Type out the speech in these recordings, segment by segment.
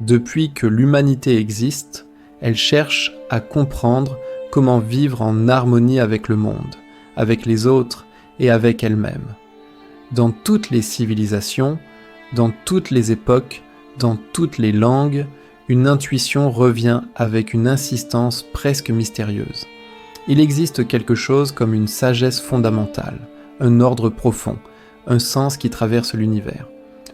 Depuis que l'humanité existe, elle cherche à comprendre comment vivre en harmonie avec le monde, avec les autres et avec elle-même. Dans toutes les civilisations, dans toutes les époques, dans toutes les langues, une intuition revient avec une insistance presque mystérieuse. Il existe quelque chose comme une sagesse fondamentale, un ordre profond, un sens qui traverse l'univers.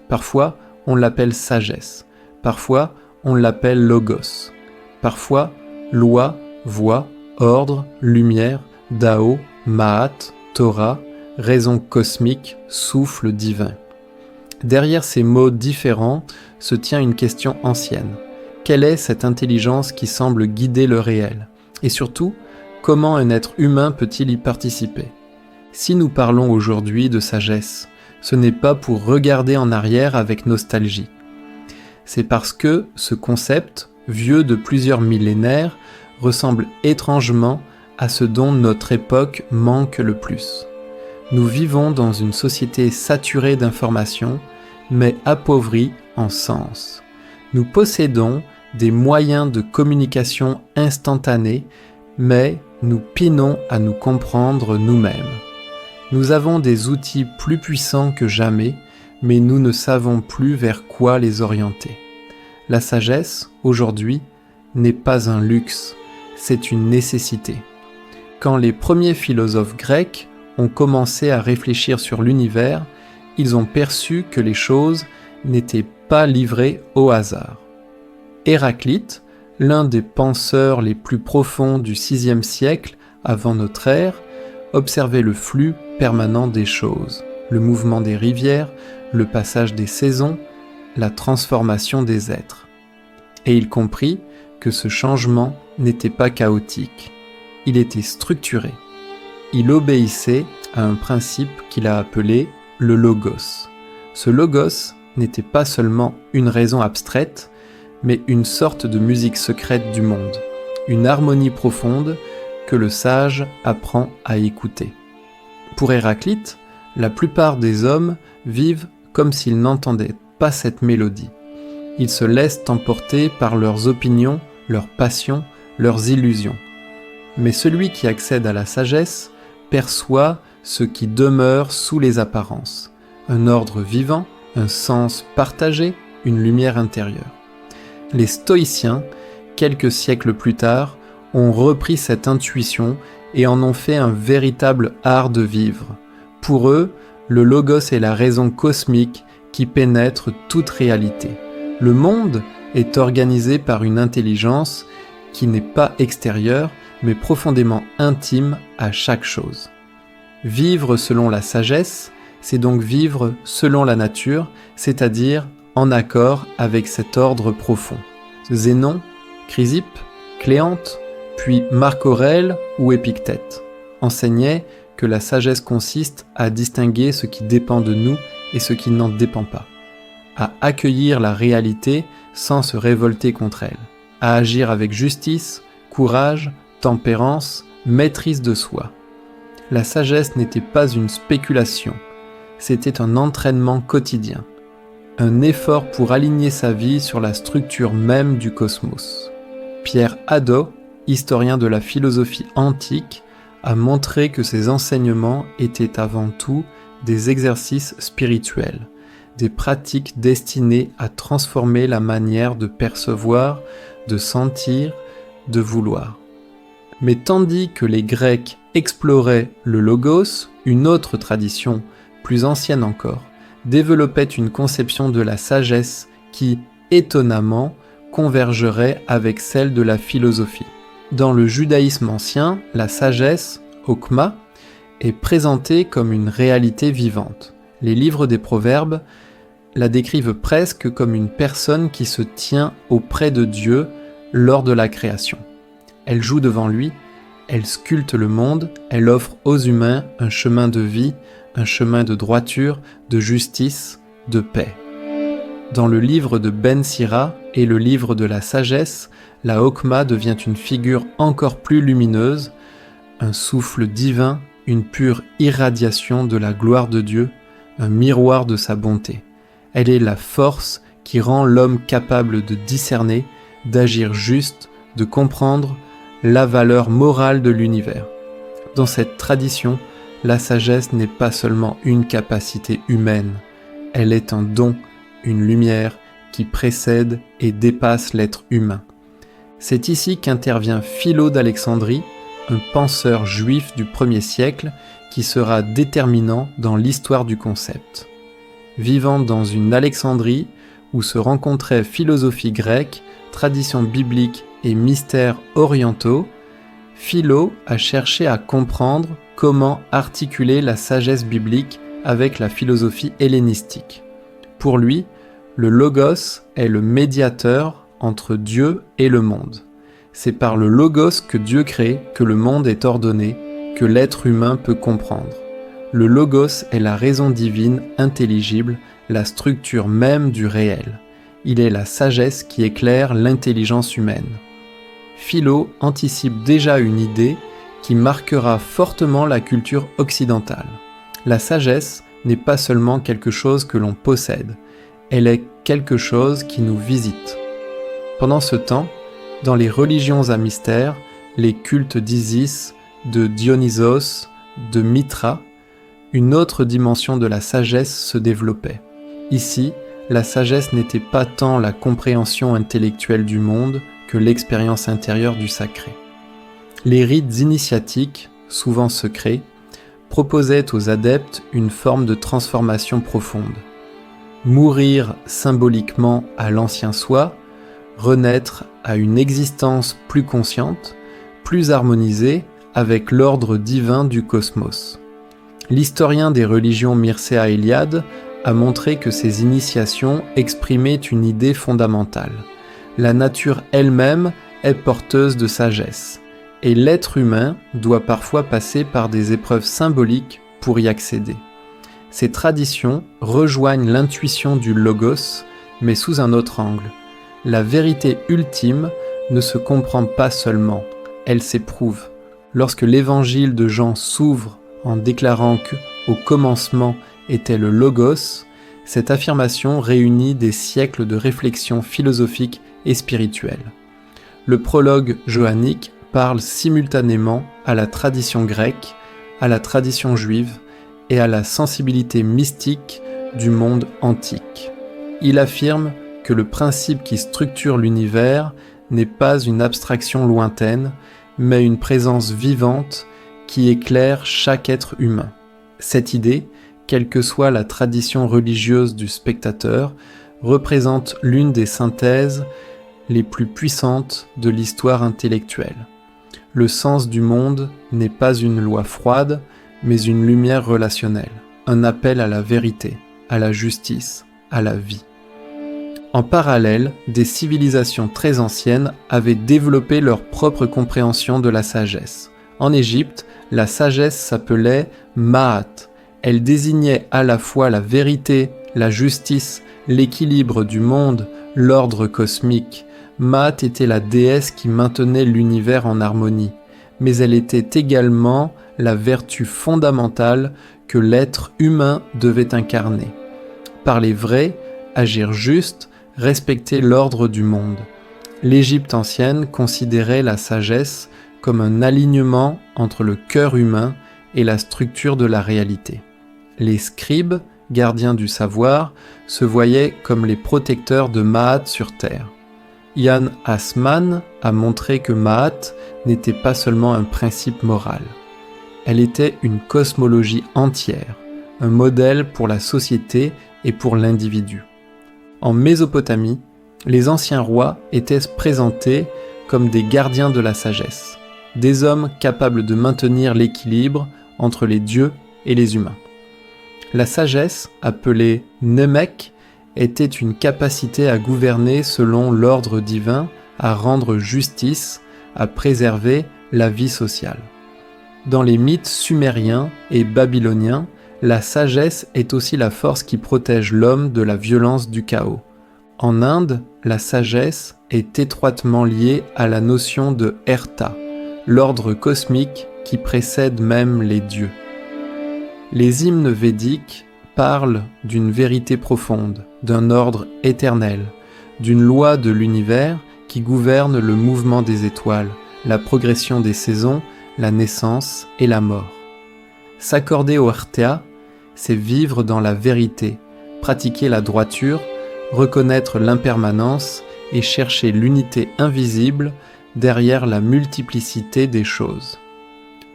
Parfois, on l'appelle sagesse, parfois, on l'appelle logos, parfois, loi, voie, ordre, lumière, Dao, Mahat, Torah, raison cosmique, souffle divin. Derrière ces mots différents se tient une question ancienne. Quelle est cette intelligence qui semble guider le réel? Et surtout, comment un être humain peut-il y participer? Si nous parlons aujourd'hui de sagesse, ce n'est pas pour regarder en arrière avec nostalgie. C'est parce que ce concept, vieux de plusieurs millénaires, ressemble étrangement à ce dont notre époque manque le plus. Nous vivons dans une société saturée d'informations, mais appauvrie en sens. Nous possédons des moyens de communication instantanés, mais nous pinons à nous comprendre nous-mêmes. Nous avons des outils plus puissants que jamais, mais nous ne savons plus vers quoi les orienter. La sagesse, aujourd'hui, n'est pas un luxe, c'est une nécessité. Quand les premiers philosophes grecs ont commencé à réfléchir sur l'univers, ils ont perçu que les choses n'étaient pas livrées au hasard. Héraclite, l'un des penseurs les plus profonds du VIe siècle avant notre ère, observait le flux permanent des choses, le mouvement des rivières, le passage des saisons, la transformation des êtres. Et il comprit que ce changement n'était pas chaotique, il était structuré. Il obéissait à un principe qu'il a appelé le logos. Ce logos n'était pas seulement une raison abstraite, mais une sorte de musique secrète du monde, une harmonie profonde que le sage apprend à écouter. Pour Héraclite, la plupart des hommes vivent comme s'ils n'entendaient pas cette mélodie. Ils se laissent emporter par leurs opinions, leurs passions, leurs illusions. Mais celui qui accède à la sagesse perçoit ce qui demeure sous les apparences, un ordre vivant, un sens partagé, une lumière intérieure. Les stoïciens, quelques siècles plus tard, ont repris cette intuition et en ont fait un véritable art de vivre. Pour eux, le logos est la raison cosmique qui pénètre toute réalité. Le monde est organisé par une intelligence qui n'est pas extérieure, mais profondément intime à chaque chose. Vivre selon la sagesse, c'est donc vivre selon la nature, c'est-à-dire en accord avec cet ordre profond. Zénon, Chrysippe, Cléante, puis Marc Aurèle ou Épictète enseignaient que la sagesse consiste à distinguer ce qui dépend de nous et ce qui n'en dépend pas, à accueillir la réalité sans se révolter contre elle, à agir avec justice, courage, tempérance, maîtrise de soi. La sagesse n'était pas une spéculation, c'était un entraînement quotidien, un effort pour aligner sa vie sur la structure même du cosmos. Pierre Hadot, historien de la philosophie antique, a montré que ces enseignements étaient avant tout des exercices spirituels, des pratiques destinées à transformer la manière de percevoir, de sentir, de vouloir. Mais tandis que les Grecs exploraient le logos, une autre tradition, plus ancienne encore, développait une conception de la sagesse qui, étonnamment, convergerait avec celle de la philosophie. Dans le judaïsme ancien, la sagesse, Okma, est présentée comme une réalité vivante. Les livres des Proverbes la décrivent presque comme une personne qui se tient auprès de Dieu lors de la création. Elle joue devant lui, elle sculpte le monde, elle offre aux humains un chemin de vie, un chemin de droiture, de justice, de paix. Dans le livre de Ben Sira et le livre de la sagesse, la Okma devient une figure encore plus lumineuse, un souffle divin, une pure irradiation de la gloire de Dieu, un miroir de sa bonté. Elle est la force qui rend l'homme capable de discerner, d'agir juste, de comprendre la valeur morale de l'univers. Dans cette tradition, la sagesse n'est pas seulement une capacité humaine, elle est un don, une lumière qui précède et dépasse l'être humain. C'est ici qu'intervient Philo d'Alexandrie, un penseur juif du 1er siècle qui sera déterminant dans l'histoire du concept. Vivant dans une Alexandrie où se rencontraient philosophie grecque, tradition biblique et mystères orientaux, Philo a cherché à comprendre comment articuler la sagesse biblique avec la philosophie hellénistique. Pour lui, le logos est le médiateur entre Dieu et le monde. C'est par le logos que Dieu crée que le monde est ordonné, que l'être humain peut comprendre. Le logos est la raison divine intelligible, la structure même du réel. Il est la sagesse qui éclaire l'intelligence humaine. Philo anticipe déjà une idée qui marquera fortement la culture occidentale. La sagesse n'est pas seulement quelque chose que l'on possède, elle est quelque chose qui nous visite. Pendant ce temps, dans les religions à mystère, les cultes d'Isis, de Dionysos, de Mitra, une autre dimension de la sagesse se développait. Ici, la sagesse n'était pas tant la compréhension intellectuelle du monde que l'expérience intérieure du sacré. Les rites initiatiques, souvent secrets, proposaient aux adeptes une forme de transformation profonde. Mourir symboliquement à l'ancien soi, renaître à une existence plus consciente, plus harmonisée avec l'ordre divin du cosmos. L'historien des religions Mircea Eliade a montré que ces initiations exprimaient une idée fondamentale. La nature elle-même est porteuse de sagesse, et l'être humain doit parfois passer par des épreuves symboliques pour y accéder. Ces traditions rejoignent l'intuition du logos, mais sous un autre angle. La vérité ultime ne se comprend pas seulement, elle s'éprouve. Lorsque l'évangile de Jean s'ouvre en déclarant qu'au commencement était le logos, cette affirmation réunit des siècles de réflexion philosophique et spirituelle. Le prologue johannique parle simultanément à la tradition grecque, à la tradition juive et à la sensibilité mystique du monde antique. Il affirme que le principe qui structure l'univers n'est pas une abstraction lointaine, mais une présence vivante qui éclaire chaque être humain. Cette idée, quelle que soit la tradition religieuse du spectateur, représente l'une des synthèses les plus puissantes de l'histoire intellectuelle. Le sens du monde n'est pas une loi froide, mais une lumière relationnelle, un appel à la vérité, à la justice, à la vie. En parallèle, des civilisations très anciennes avaient développé leur propre compréhension de la sagesse. En Égypte, la sagesse s'appelait Ma'at. Elle désignait à la fois la vérité, la justice, l'équilibre du monde, l'ordre cosmique. Ma'at était la déesse qui maintenait l'univers en harmonie, mais elle était également la vertu fondamentale que l'être humain devait incarner. Parler vrai, agir juste, respecter l'ordre du monde. L'Égypte ancienne considérait la sagesse comme un alignement entre le cœur humain et la structure de la réalité. Les scribes, gardiens du savoir, se voyaient comme les protecteurs de Ma'at sur terre. Jan Assmann a montré que Ma'at n'était pas seulement un principe moral. Elle était une cosmologie entière, un modèle pour la société et pour l'individu. En Mésopotamie, les anciens rois étaient présentés comme des gardiens de la sagesse, des hommes capables de maintenir l'équilibre entre les dieux et les humains. La sagesse, appelée Nemek, était une capacité à gouverner selon l'ordre divin, à rendre justice, à préserver la vie sociale. Dans les mythes sumériens et babyloniens, la sagesse est aussi la force qui protège l'homme de la violence du chaos. En Inde, la sagesse est étroitement liée à la notion de Erta, l'ordre cosmique qui précède même les dieux. Les hymnes védiques parle d'une vérité profonde, d'un ordre éternel, d'une loi de l'univers qui gouverne le mouvement des étoiles, la progression des saisons, la naissance et la mort. S'accorder au Artea, c'est vivre dans la vérité, pratiquer la droiture, reconnaître l'impermanence et chercher l'unité invisible derrière la multiplicité des choses.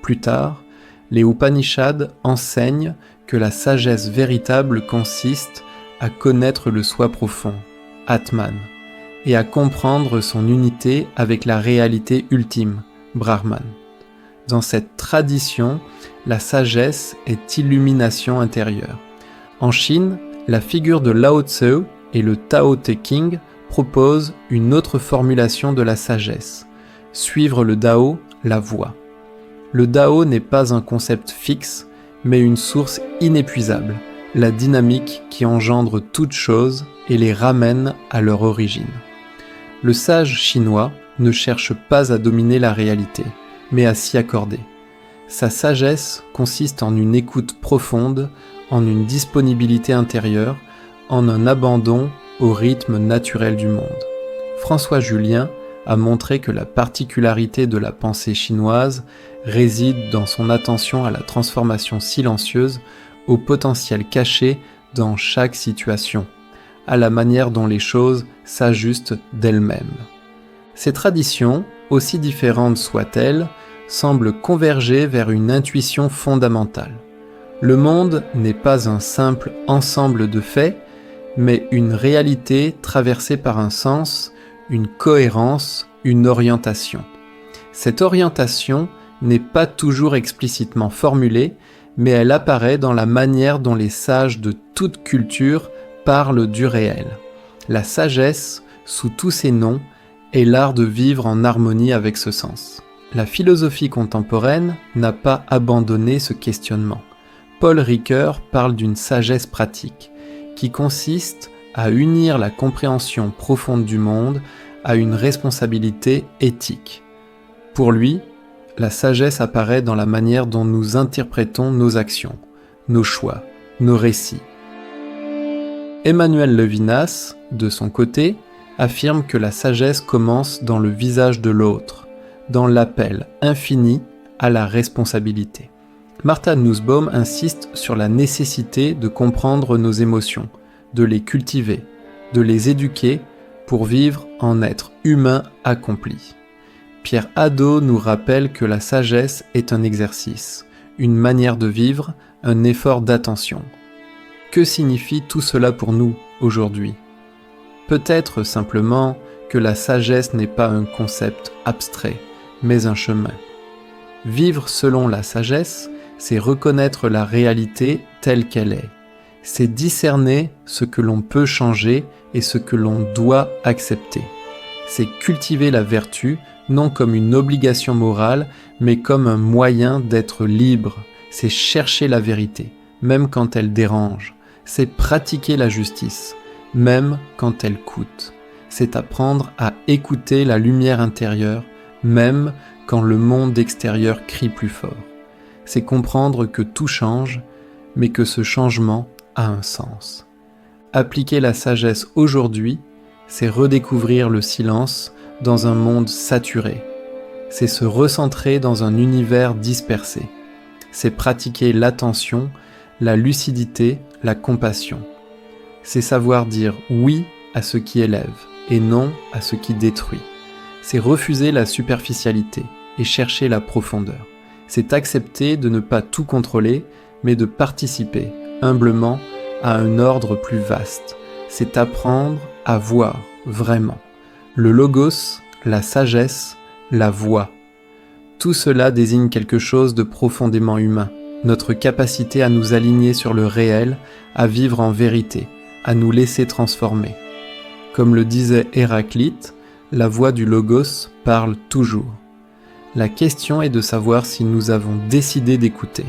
Plus tard, les Upanishads enseignent que la sagesse véritable consiste à connaître le soi profond, Atman, et à comprendre son unité avec la réalité ultime, Brahman. Dans cette tradition, la sagesse est illumination intérieure. En Chine, la figure de Lao Tzu et le Tao Te Ching proposent une autre formulation de la sagesse. Suivre le Dao, la voie. Le Dao n'est pas un concept fixe, mais une source inépuisable, la dynamique qui engendre toutes choses et les ramène à leur origine. Le sage chinois ne cherche pas à dominer la réalité, mais à s'y accorder. Sa sagesse consiste en une écoute profonde, en une disponibilité intérieure, en un abandon au rythme naturel du monde. François Julien a montré que la particularité de la pensée chinoise réside dans son attention à la transformation silencieuse, au potentiel caché dans chaque situation, à la manière dont les choses s'ajustent d'elles-mêmes. Ces traditions, aussi différentes soient-elles, semblent converger vers une intuition fondamentale. Le monde n'est pas un simple ensemble de faits, mais une réalité traversée par un sens, une cohérence, une orientation. Cette orientation n'est pas toujours explicitement formulée, mais elle apparaît dans la manière dont les sages de toute culture parlent du réel. La sagesse, sous tous ses noms, est l'art de vivre en harmonie avec ce sens. La philosophie contemporaine n'a pas abandonné ce questionnement. Paul Ricoeur parle d'une sagesse pratique, qui consiste à unir la compréhension profonde du monde à une responsabilité éthique. Pour lui, la sagesse apparaît dans la manière dont nous interprétons nos actions, nos choix, nos récits. Emmanuel Levinas, de son côté, affirme que la sagesse commence dans le visage de l'autre, dans l'appel infini à la responsabilité. Martha Nussbaum insiste sur la nécessité de comprendre nos émotions, de les cultiver, de les éduquer pour vivre en être humain accompli. Pierre Hadot nous rappelle que la sagesse est un exercice, une manière de vivre, un effort d'attention. Que signifie tout cela pour nous aujourd'hui ? Peut-être simplement que la sagesse n'est pas un concept abstrait, mais un chemin. Vivre selon la sagesse, c'est reconnaître la réalité telle qu'elle est. C'est discerner ce que l'on peut changer et ce que l'on doit accepter. C'est cultiver la vertu, non comme une obligation morale, mais comme un moyen d'être libre. C'est chercher la vérité, même quand elle dérange. C'est pratiquer la justice, même quand elle coûte. C'est apprendre à écouter la lumière intérieure, même quand le monde extérieur crie plus fort. C'est comprendre que tout change, mais que ce changement a un sens. Appliquer la sagesse aujourd'hui, c'est redécouvrir le silence dans un monde saturé. C'est se recentrer dans un univers dispersé. C'est pratiquer l'attention, la lucidité, la compassion. C'est savoir dire oui à ce qui élève et non à ce qui détruit. C'est refuser la superficialité et chercher la profondeur. C'est accepter de ne pas tout contrôler, mais de participer humblement à un ordre plus vaste. C'est apprendre à voir vraiment. Le logos, la sagesse, la voix. Tout cela désigne quelque chose de profondément humain, notre capacité à nous aligner sur le réel, à vivre en vérité, à nous laisser transformer. Comme le disait Héraclite, la voix du logos parle toujours. La question est de savoir si nous avons décidé d'écouter.